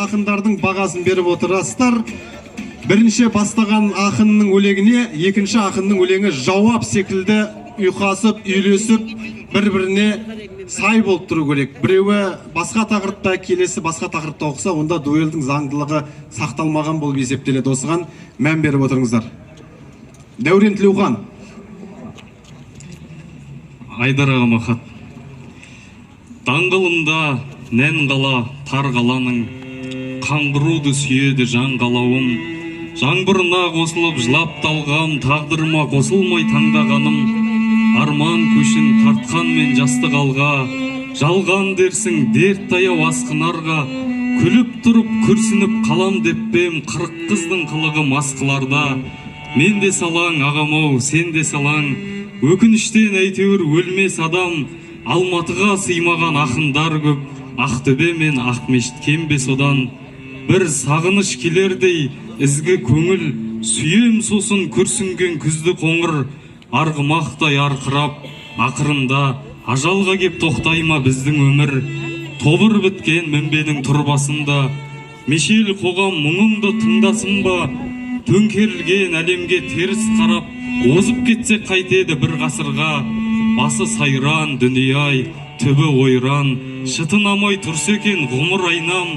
ақындардың бағасын беріп отырасыздар. Бірінші бастаған ақынның өлеңіне екінші ақынның өлеңі жауап секілді ұйқасып, үйлесіп, бір-біріне сай болып тұру керек. Біреуі басқа тақырыпта, келесі басқа тақырыпта оқыса, онда дуэльдің заңдылығы сақталмаған болып есептеледі. Осыған мән беріп отырыңыздар. Дәурен Тілеухан. Айдар ағама хат. Даңғылымда нән қала, тар қаланың, қаңғыруды сүйеді жан қалауым. Жаңбырына қосылып жылап талғам, тағдырыма қосылмай таңдағаным. Арман көшін тартқан мен жастық алға, жалған дерсің дерт таяу асқынарға. Күліп тұрып күрсініп қалам деппем, қырық қыздың қылығы масқыларда. Мен де салаң ағамау, сен де салаң, өкініштен әйтеуір өлмес адам. Алматыға сыймаған ақындар көп, Ақтөбе мен Ақмешіт кембе содан. Бір сағыныш келердей ізгі көңіл, сүйем сосын күрсінген күзді қоңыр. Арғымақтай арқырап, ақырында ажалға кеп тоқтайма біздің өмір. Тобыр біткен мінбенің тұрбасында, мешел қоғам мұңымды тыңдасын ба? Төңкерілген әлемге теріс қарап, озып кетсек қайтеді бір ғасырға. Басы сайран дүние-ай, түбі ойран, шытынамай тұрса екен ғұмыр айнам.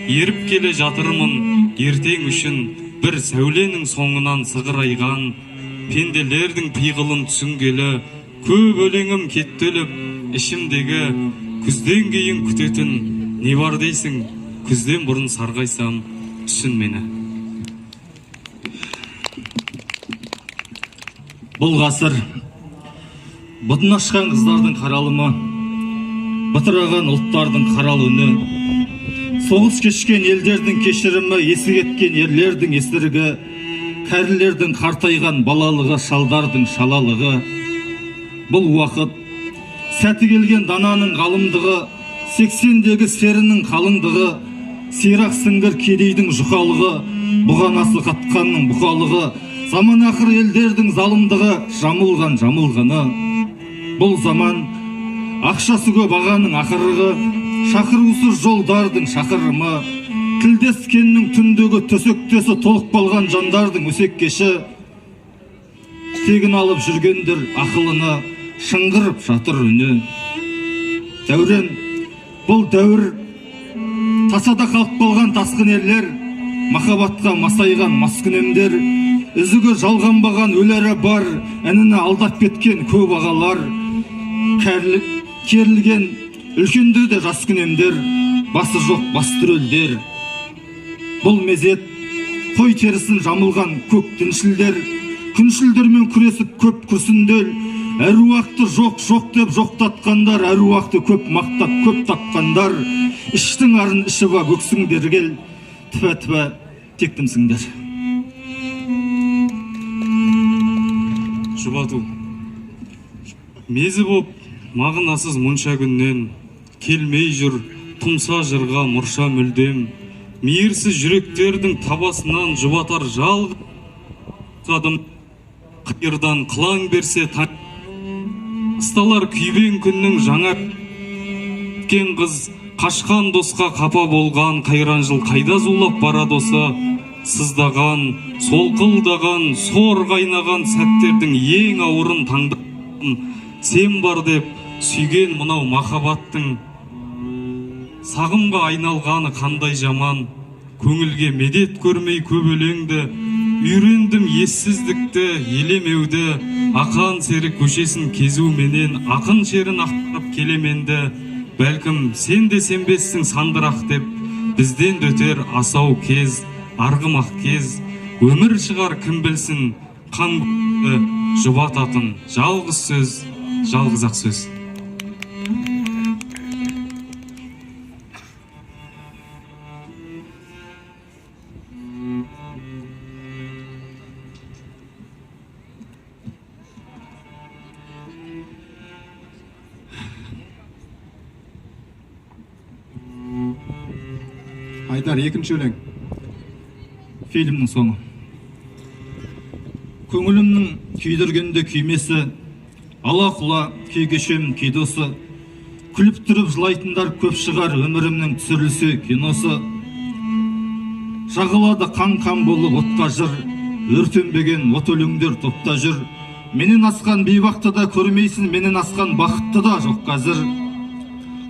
Еріп келе жатырмын ертең үшін, бір сәуленің соңынан сығырайған. Пенделердің пиғылын түсінгелі, көп өлеңім кеттеліп, ішімдегі күзден кейін күтетін не бар дейсің? Күзден бұрын сарғайсам, түсін мені. Бұл ғасыр бұтын ашқан қыздардың қаралымы, бытыраған ұлттардың қарал үні, соғыс кешкен елдердің кешірімі, есі кеткен ерлердің есірігі, кәрілердің қартайған балалығы, шалдардың шалалығы. Бұл уақыт сәті келген дананың ғалымдығы, 80-дегі серінің қалыңдығы, сирақ сіңгір кедейдің жұқалығы, бұғанасы қатқанның бұқалығы, заман ақыр елдердің залымдығы, жамылған жамылғаны. Бұл заман ақшасы көп ағаның ақырығы, шақырусыз жолдардың шақырымы, тілдескеннің түндегі төсектесі толық болған жандардың өсеккеші. Тегін алып жүргендер ақылыны, шыңғырып жатыр үні. Дәурен, бұл дәуір тасада қалып қалған тасқын ерлер, махаббатқа масайған маскүнемдер, үзігі жалғанбаған өлері бар, әніне алдап кеткен көп ағалар, керілген үлкенді де жас күнемдер, басы жоқ бас түрелдер. Бұл мезет қой терісін жамылған көк діншілдер, күншілдермен күресіп көп күрсіндер, әруақты жоқ деп жоқтатқандар, әруақты көп мақтап көп тапқандар, іштің арын іші ба көксіңдер кел, тіпә-тіпә тектімсіңдер. Жұбату мезі боп мағынасыз мұнша күннен, келмей жүр тұмса жырға мұрша мүлдем. Мейірсіз жүректердің табасынан жұбатар жалғыз қадым, қиырдан қылаң берсе ысталар күйбең күннің жаңа кен қыз, қашқан досқа қапа болған қайран жыл қайда зулап барады осы? Сыздаған, солқылдаған, сор қайнаған сәттердің ең ауырын таңдаған, сен бар деп сүйген мынау махаббаттың сағымға айналғаны қандай жаман. Көңілге медет көрмей көп өлеңді, үйрендім ессіздікті, елемеуді, ақан сері көшесін кезу менен, ақын шерін ақтап келеменді. Бәлкім сен де сенбессің сандырақ деп, бізден дөтер асау кез, арғымақ кез. Өмір шығар кім білсін, қан жұбататын жалғыз сөз, жалғыз ақ сөз. Айдар, екінші өлең. Фильмнің соңы. Көңілімнің күйдіргенде күймесі, ала-құла күй кешем күйдосы, күліп тұрып жылайтындар көп шығар өмірімнің түсірілсе киносы. Жағылады қан болып отқа жыр, өртенбеген от өлеңдер топта жүр. Менен асқан бейбақты да көрмейсін, менен асқан бақытты да жоқ қазір.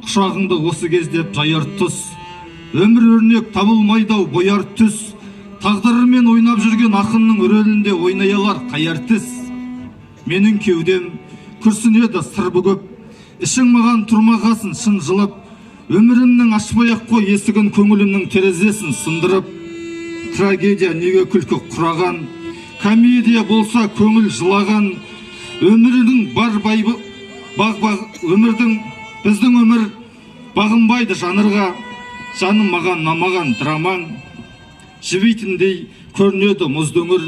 Құшағыңды осы кездеп жаяр тұс, өмір өрнек табылмайдау бояр түс. Тағдырымен ойнап жүрген ақынның рөлінде ойнай алар қаяр тіс. Менің кеудем күрсінеді сыр бүгіп, ішің маған тұрмағасын шын жылып. Өмірімнің ашпай-ақ қой есігін, көңілімнің терезесін сындырып. Трагедия неге күлкі құраған, комедия болса көңіл жылаған. Өмірдің бар байбы өмірдің, біздің өмір бағынбайды жанырға. Жаным маған намаған драмаң, жібейтіндей көрінеді мұзды өңір.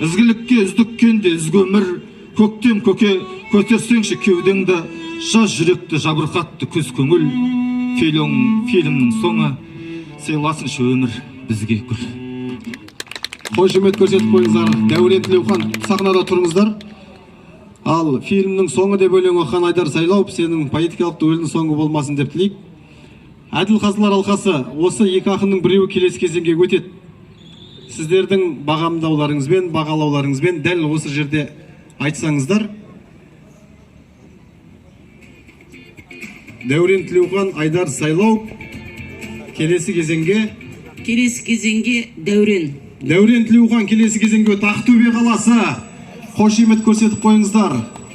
Ізгілікке үздіккенде ізгі өмір. Көктем көке көтерсеңші кеудеңді, жаз жүректі жабырқатты күз көңіл. Фильмнің соңы сыйласыншы өмір бізге гүл. Қошемет көрсетіп қойыңыздар. Дәурен Тілеухан, сахнада тұрыңыздар. Ал фильмнің соңы деп өлең оқыған Айдар Сайлауов, сенің поэтикалық дуэльдің соңы болмасын деп тілейік. Әділ қазылар алқасы, осы екі ақынның біреуі келесі кезеңге өтеді. Сіздердің бағамдауларыңызбен, бағалауларыңызбен дәл осы жерде айтсаңыздар. Дәурен Тілеухан, Айдар Сайлауов келесі кезеңге Дәурен. Дәурен Тілеухан келесі кезеңге Ақтөбе қаласы. Қошемет көрсетіп қойыңыздар.